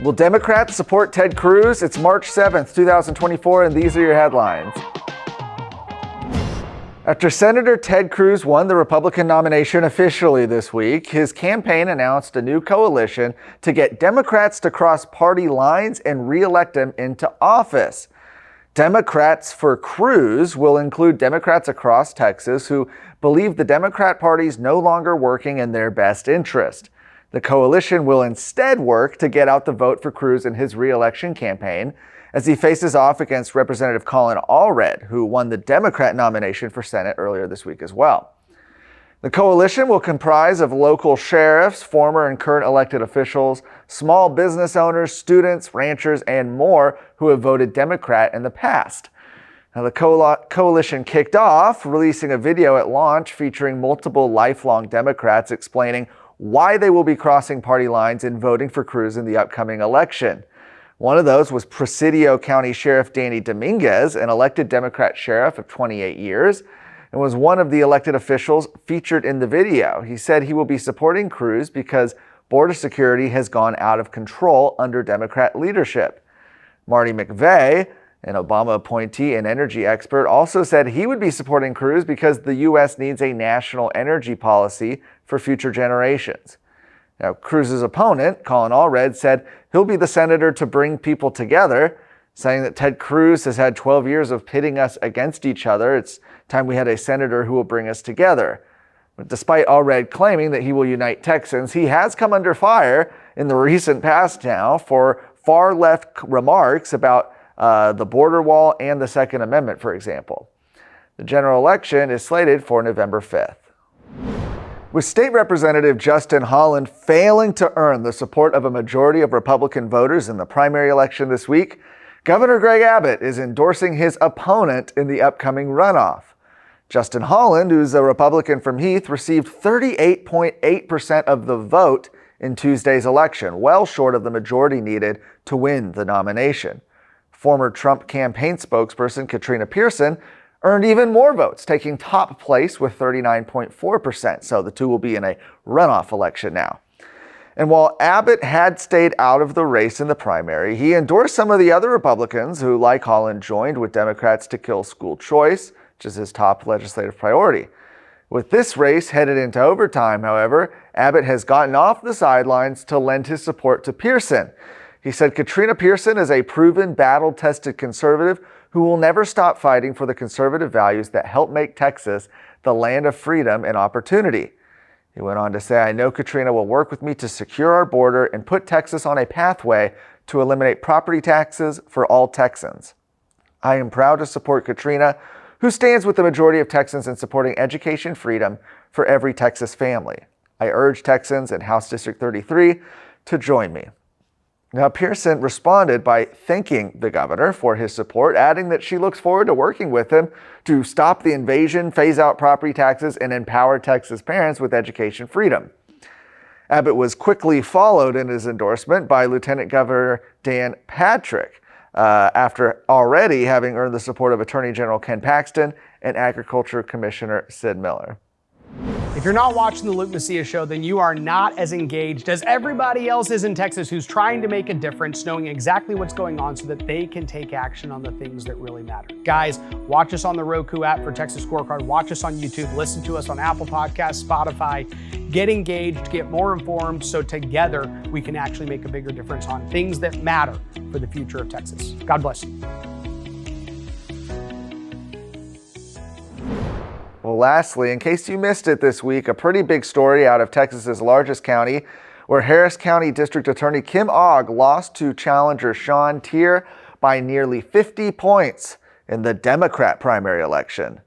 Will Democrats support Ted Cruz? It's March 7th, 2024, and these are your headlines. After Senator Ted Cruz won the Republican nomination officially this week, his campaign announced a new coalition to get Democrats to cross party lines and re-elect him into office. Democrats for Cruz will include Democrats across Texas who believe the Democrat Party is no longer working in their best interest. The coalition will instead work to get out the vote for Cruz in his re-election campaign as he faces off against Representative Colin Allred, who won the Democrat nomination for Senate earlier this week as well. The coalition will comprise of local sheriffs, former and current elected officials, small business owners, students, ranchers, and more who have voted Democrat in the past. Now, the coalition kicked off releasing a video at launch featuring multiple lifelong Democrats explaining why they will be crossing party lines and voting for Cruz in the upcoming election. One of those was Presidio County Sheriff Danny Dominguez, an elected Democrat sheriff of 28 years, and was one of the elected officials featured in the video. He said he will be supporting Cruz because border security has gone out of control under Democrat leadership. Marty McVeigh, an Obama appointee and energy expert, also said he would be supporting Cruz because the U.S. needs a national energy policy for future generations. Now, Cruz's opponent, Colin Allred, said he'll be the senator to bring people together, saying that Ted Cruz has had 12 years of pitting us against each other. It's time we had a senator who will bring us together. But despite Allred claiming that he will unite Texans, he has come under fire in the recent past now for far-left remarks about the border wall and the Second Amendment, for example. The general election is slated for November 5th. With State Representative Justin Holland failing to earn the support of a majority of Republican voters in the primary election this week, Governor Greg Abbott is endorsing his opponent in the upcoming runoff. Justin Holland, who's a Republican from Heath, received 38.8% of the vote in Tuesday's election, well short of the majority needed to win the nomination. Former Trump campaign spokesperson Katrina Pierson earned even more votes, taking top place with 39.4%. So the two will be in a runoff election now. And while Abbott had stayed out of the race in the primary, he endorsed some of the other Republicans who, like Holland, joined with Democrats to kill school choice, which is his top legislative priority. With this race headed into overtime, however, Abbott has gotten off the sidelines to lend his support to Pierson. He said Katrina Pierson is a proven, battle-tested conservative who will never stop fighting for the conservative values that help make Texas the land of freedom and opportunity. He went on to say, I know Katrina will work with me to secure our border and put Texas on a pathway to eliminate property taxes for all Texans. I am proud to support Katrina, who stands with the majority of Texans in supporting education freedom for every Texas family. I urge Texans in House District 33 to join me. Now, Pierson responded by thanking the governor for his support, adding that she looks forward to working with him to stop the invasion, phase out property taxes, and empower Texas parents with education freedom. Abbott was quickly followed in his endorsement by Lieutenant Governor Dan Patrick, after already having earned the support of Attorney General Ken Paxton and Agriculture Commissioner Sid Miller. If you're not watching the Luke Macias show, then you are not as engaged as everybody else is in Texas who's trying to make a difference, knowing exactly what's going on so that they can take action on the things that really matter. Guys, watch us on the Roku app for Texas Scorecard. Watch us on YouTube. Listen to us on Apple Podcasts, Spotify. Get engaged, get more informed, so together we can actually make a bigger difference on things that matter for the future of Texas. God bless you. Well, lastly, in case you missed it this week, a pretty big story out of Texas's largest county, where Harris County District Attorney Kim Ogg lost to challenger Sean Tier by nearly 50 points in the Democrat primary election.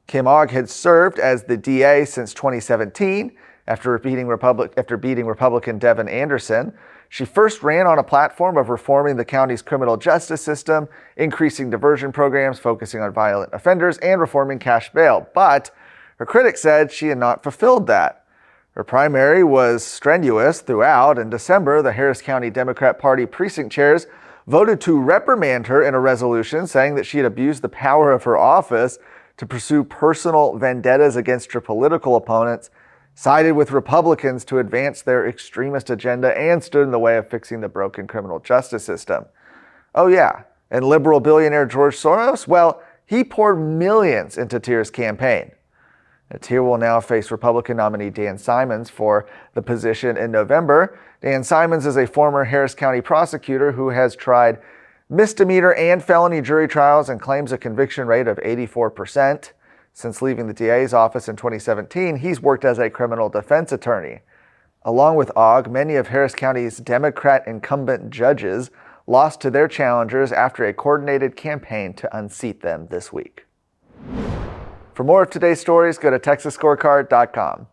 Kim Ogg had served as the DA since 2017 after beating Republican Devin Anderson. She first ran on a platform of reforming the county's criminal justice system, increasing diversion programs, focusing on violent offenders, and reforming cash bail. But her critics said she had not fulfilled that. Her primary was strenuous throughout. In December, the Harris County Democrat Party precinct chairs voted to reprimand her in a resolution saying that she had abused the power of her office to pursue personal vendettas against her political opponents sided with Republicans to advance their extremist agenda, and stood in the way of fixing the broken criminal justice system. Oh yeah, and liberal billionaire George Soros? Well, he poured millions into Tyr's campaign. Tyr will now face Republican nominee Dan Simons for the position in November. Dan Simons is a former Harris County prosecutor who has tried misdemeanor and felony jury trials and claims a conviction rate of 84%. Since leaving the DA's office in 2017, he's worked as a criminal defense attorney. Along with Ogg, many of Harris County's Democrat incumbent judges lost to their challengers after a coordinated campaign to unseat them this week. For more of today's stories, go to TexasScorecard.com.